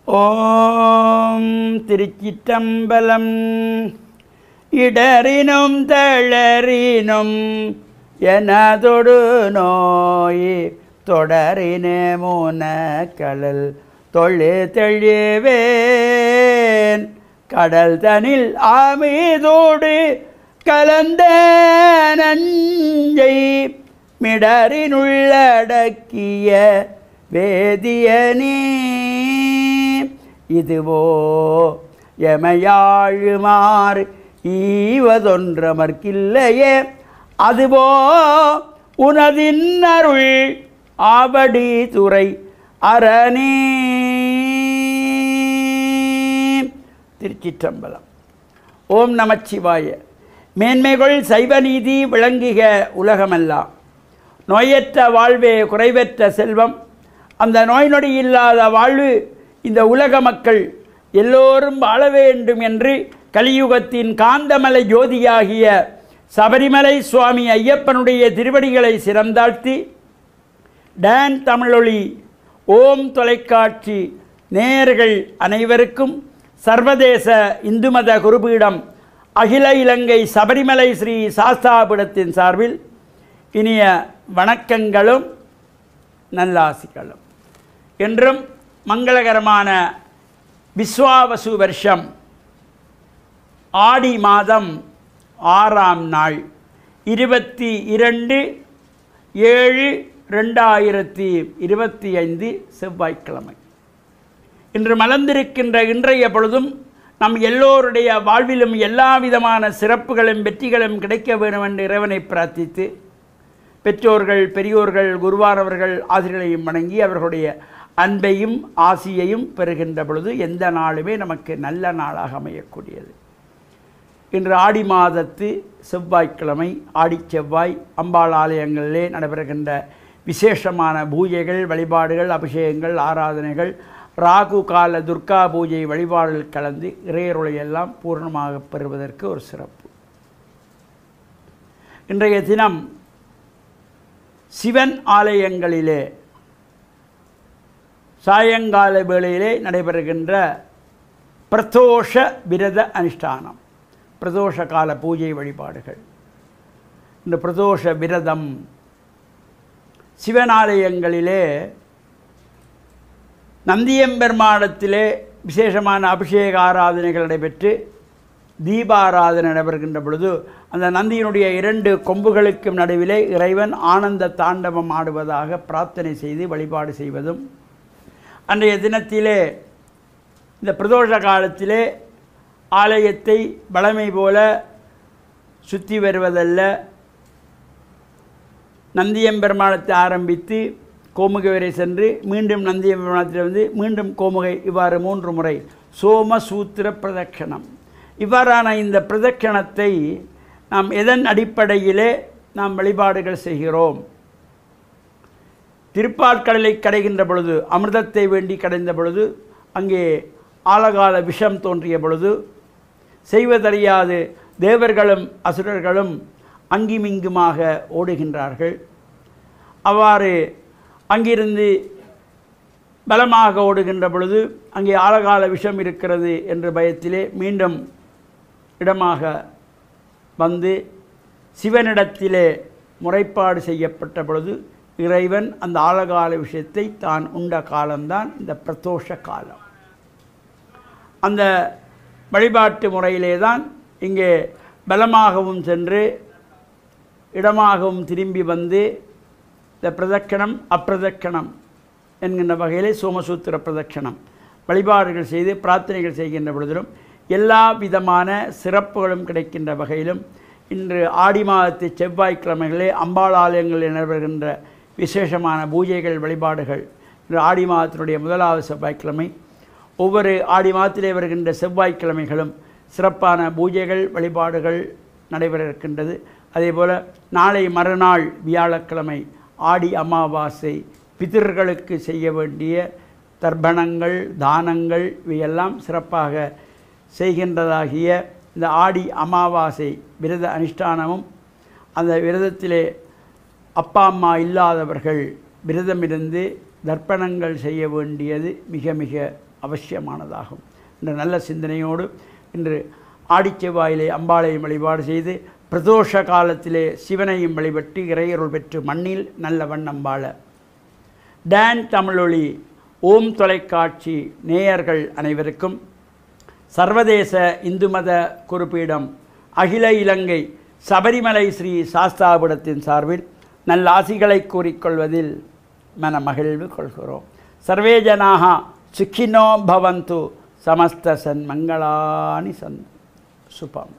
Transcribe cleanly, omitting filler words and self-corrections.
ஓம் திருச்சிற்றம்பலம். இடறினும் தளறினும் எனதொடு நோய் தொடரினே மூனக்கடல் தொழு தெளிவேன் கடல் தனில் ஆமீதோடு கலந்த நஞ்சை மிடறினுள்ளடக்கிய வேதியனே இதுவோ எமையாழுமாறு ஈவதொன்றமர்க்கில்லையே அதுவோ உனதின் அருள் ஆவடி துறை அரணே. திருச்சிற்றம்பலம். ஓம் நமச்சிவாய. மேன்மைகள் சைவநீதி விளங்குக உலகமெல்லாம். நோயற்ற வாழ்வே குறைவற்ற செல்வம். அந்த நோய் நொடி இல்லாத வாழ்வு இந்த உலக மக்கள் எல்லோரும் வாழ வேண்டும் என்று கலியுகத்தின் காந்தமலை ஜோதியாகிய சபரிமலை சுவாமி ஐயப்பனுடைய திருவடிகளை சிறந்தாழ்த்தி டான் தமிழொலி ஓம் தொலைக்காட்சி நேயர்கள் அனைவருக்கும் சர்வதேச இந்து மத குருபீடம் அகில இலங்கை சபரிமலை ஸ்ரீ சாஸ்தாபீடத்தின் சார்பில் இனிய வணக்கங்களும் நல்லாசிகளும். என்றும் மங்களகரமான விஸ்வாவசு வருஷம் ஆடி மாதம் 6ஆம் நாள் 22/7/2025 செவ்வாய்க்கிழமை. இன்று மலர்ந்திருக்கின்ற இன்றைய பொழுதும் நம் எல்லோருடைய வாழ்விலும் எல்லா விதமான சிறப்புகளும் வெற்றிகளும் கிடைக்க வேண்டும் என்று இறைவனை பிரார்த்தித்து பெற்றோர்கள் பெரியோர்கள் குருவானவர்கள் ஆசிரியர்களையும் வணங்கி அவர்களுடைய அன்பையும் ஆசியையும் பெறுகின்ற பொழுது எந்த நாளுமே நமக்கு நல்ல நாளாக அமையக்கூடியது. இன்று ஆடி மாதத்து செவ்வாய்க்கிழமை ஆடி செவ்வாய் அம்பாள் ஆலயங்களிலே நடைபெறுகின்ற விசேஷமான பூஜைகள் வழிபாடுகள் அபிஷேகங்கள் ஆராதனைகள் ராகு கால துர்கா பூஜை வழிபாடுகள் கலந்து இறையருளையெல்லாம் பூர்ணமாக பெறுவதற்கு ஒரு சிறப்பு. இன்றைய தினம் சிவன் ஆலயங்களிலே சாயங்கால வேளையிலே நடைபெறுகின்ற பிரதோஷ விரத அனுஷ்டானம் பிரதோஷ கால பூஜை வழிபாடுகள். இந்த பிரதோஷ விரதம் சிவனாலயங்களிலே நந்தியம்பெருமானத்திலே விசேஷமான அபிஷேக ஆராதனைகள் நடைபெற்று தீபாராதனை நடைபெறுகின்ற பொழுது அந்த நந்தியினுடைய 2 கொம்புகளுக்கும் நடுவிலே இறைவன் ஆனந்த தாண்டவம் ஆடுவதாக பிரார்த்தனை செய்து வழிபாடு செய்வதும், அன்றைய தினத்திலே இந்த பிரதோஷ காலத்திலே ஆலயத்தை வழமை போல சுற்றி வருவதல்ல, நந்தியம்பெருமானத்தை ஆரம்பித்து கோமுகை வரை சென்று மீண்டும் நந்தியம்பெருமானத்தில் வந்து மீண்டும் கோமுகை, இவ்வாறு 3 முறை சோமசூத்திர பிரதட்சணம். இவ்வாறான இந்த பிரதட்சணத்தை நாம் எதன் அடிப்படையிலே நாம் வழிபாடுகள் செய்கிறோம்? திருப்பாற்கடலை கடைகின்ற பொழுது, அமிர்தத்தை வேண்டி கடைந்த பொழுது, அங்கே ஆழகால விஷம் தோன்றிய பொழுது செய்வதறியாது தேவர்களும் அசுரர்களும் அங்கிமிங்குமாக ஓடுகின்றார்கள். அவ்வாறு அங்கிருந்து பலமாக ஓடுகின்ற பொழுது அங்கே ஆழகால விஷம் இருக்கிறது என்ற பயத்திலே மீண்டும் இடமாக வந்து சிவனிடத்திலே முறைப்பாடு செய்யப்பட்ட பொழுது இறைவன் அந்த ஆழகால விஷயத்தை தான் உண்ட காலம்தான் இந்த பிரதோஷ காலம். அந்த வழிபாட்டு முறையிலே தான் இங்கே பலமாகவும் சென்று இடமாகவும் திரும்பி வந்து இந்த பிரதட்சணம் அப்பிரதட்சணம் என்கின்ற வகையிலே சோமசூத்திர பிரதட்சணம் வழிபாடுகள் செய்து பிரார்த்தனைகள் செய்கின்ற பொழுதிலும் எல்லா விதமான சிறப்புகளும் கிடைக்கின்ற வகையிலும் இன்று ஆடி மாதத்து செவ்வாய்க்கிழமைகளே அம்பாள் ஆலயங்களில் நடைபெறுகின்ற விசேஷமான பூஜைகள் வழிபாடுகள். இன்று ஆடி மாதத்தினுடைய 1வது செவ்வாய்க்கிழமை. ஒவ்வொரு ஆடி மாதத்திலே வருகின்ற செவ்வாய்க்கிழமைகளும் சிறப்பான பூஜைகள் வழிபாடுகள் நடைபெற இருக்கின்றது. அதேபோல் நாளை மறுநாள் வியாழக்கிழமை ஆடி அமாவாசை, பிதர்களுக்கு செய்ய வேண்டிய தர்ப்பணங்கள் தானங்கள் இவையெல்லாம் சிறப்பாக செய்கின்றதாகிய இந்த ஆடி அமாவாசை விரத அனுஷ்டானமும், அந்த விரதத்திலே அப்பா அம்மா இல்லாதவர்கள் விரதமிருந்து தர்ப்பணங்கள் செய்ய வேண்டியது மிக மிக அவசியமானதாகும் என்ற நல்ல சிந்தனையோடு இன்று ஆடிச்செவ்வாயிலே அம்பாளையும் வழிபாடு செய்து பிரதோஷ காலத்திலே சிவனையும் வழிபட்டு இறையருள் பெற்று மண்ணில் நல்ல வண்ணம் வாழ டான் தமிழொலி ஓம் தொலைக்காட்சி நேயர்கள் அனைவருக்கும் சர்வதேச இந்து மத குருபீடம் அகில இலங்கை சபரிமலை ஸ்ரீ சாஸ்தாபுரத்தின் சார்பில் நல்ல ஆசிகளை கூறிக்கொள்வதில் மனமகிழ்வு கொள்கிறோம். சர்வே ஜனாக சுக்கினோ பவந்து சமஸ்த சன்மங்களானி சந்து சுபம்.